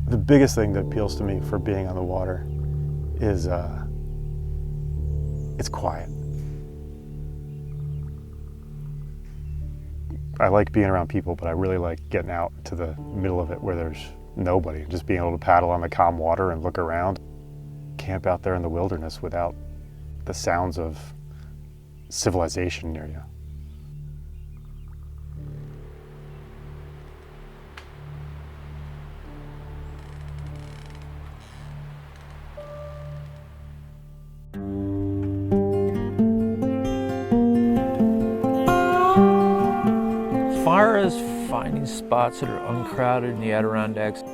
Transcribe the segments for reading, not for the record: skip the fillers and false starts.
The biggest thing that appeals to me for being on the water is it's quiet. I like being around people, but I really like getting out to the middle of it where there's nobody, just being able to paddle on the calm water and look around. Camp out there in the wilderness without the sounds of civilization near you. As far as finding spots that are uncrowded in the Adirondacks,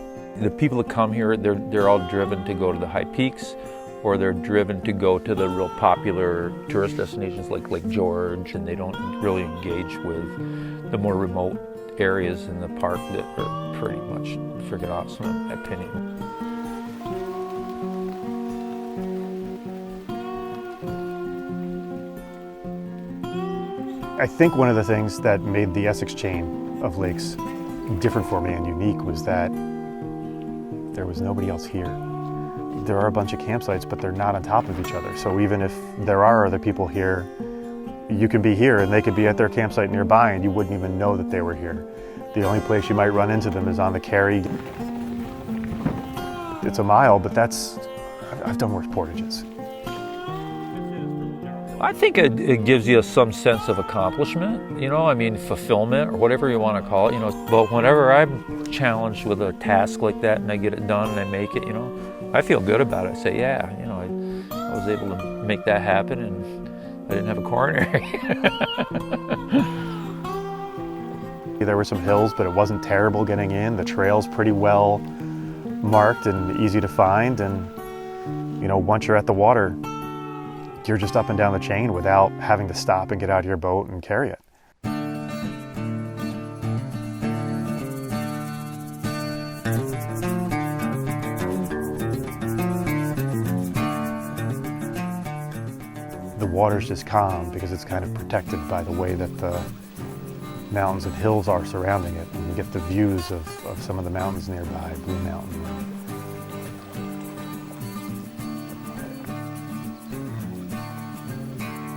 the people that come here, they're all driven to go to the high peaks, or they're driven to go to the real popular tourist destinations like Lake George, and they don't really engage with the more remote areas in the park that are pretty much freaking awesome, in my opinion. I think one of the things that made the Essex chain of lakes different for me and unique was that there was nobody else here. There are a bunch of campsites, but they're not on top of each other. So even if there are other people here, you can be here and they could be at their campsite nearby and you wouldn't even know that they were here. The only place you might run into them is on the carry. It's a mile, but I've done worse portages. I think it gives you some sense of accomplishment, fulfillment, or whatever you want to call it, But whenever I'm challenged with a task like that and I get it done and I make it, I feel good about it. I say, yeah, I was able to make that happen and I didn't have a coronary. There were some hills, but it wasn't terrible getting in. The trail's pretty well marked and easy to find. And, once you're at the water, you're just up and down the chain without having to stop and get out of your boat and carry it. The water's just calm because it's kind of protected by the way that the mountains and hills are surrounding it. And you get the views of some of the mountains nearby, Blue Mountain.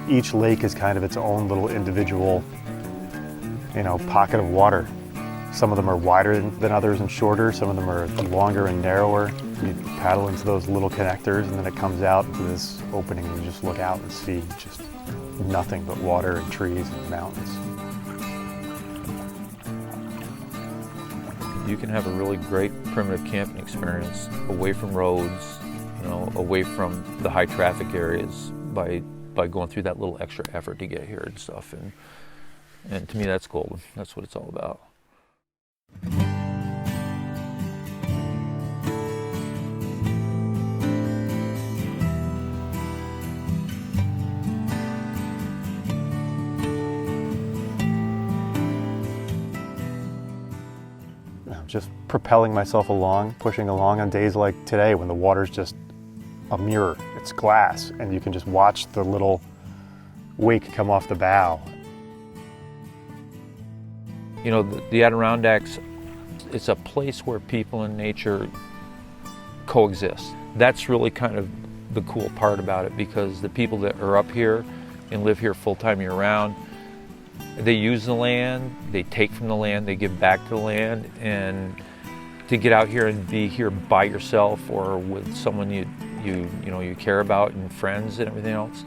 Each lake is kind of its own little individual, pocket of water. Some of them are wider than others and shorter. Some of them are longer and narrower. You paddle into those little connectors and then it comes out into this opening and you just look out and see just nothing but water and trees and mountains. You can have a really great primitive camping experience away from roads, away from the high traffic areas by going through that little extra effort to get here and stuff. And to me, that's gold. That's what it's all about. Just propelling myself along, pushing along on days like today when the water's just a mirror. It's glass, and you can just watch the little wake come off the bow. The Adirondacks, it's a place where people and nature coexist. That's really kind of the cool part about it, because the people that are up here and live here full-time year-round, they use the land, they take from the land, they give back to the land, and to get out here and be here by yourself or with someone you care about and friends and everything else,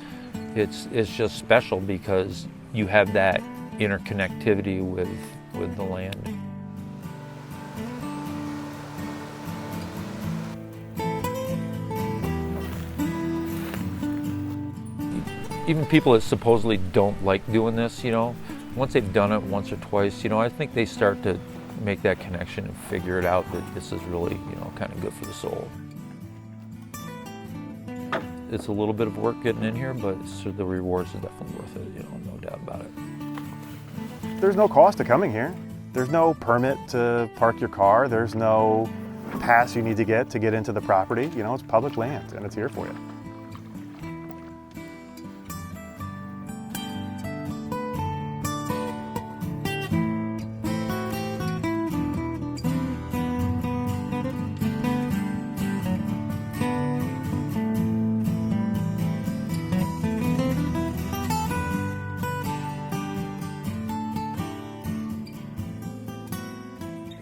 it's just special because you have that interconnectivity with the land. Even people that supposedly don't like doing this, once they've done it once or twice, I think they start to make that connection and figure it out that this is really, kind of good for the soul. It's a little bit of work getting in here, but the rewards are definitely worth it, no doubt about it. There's no cost to coming here. There's no permit to park your car. There's no pass you need to get into the property. It's public land and it's here for you.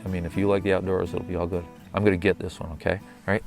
I mean, if you like the outdoors, it'll be all good. I'm gonna get this one, okay? All right?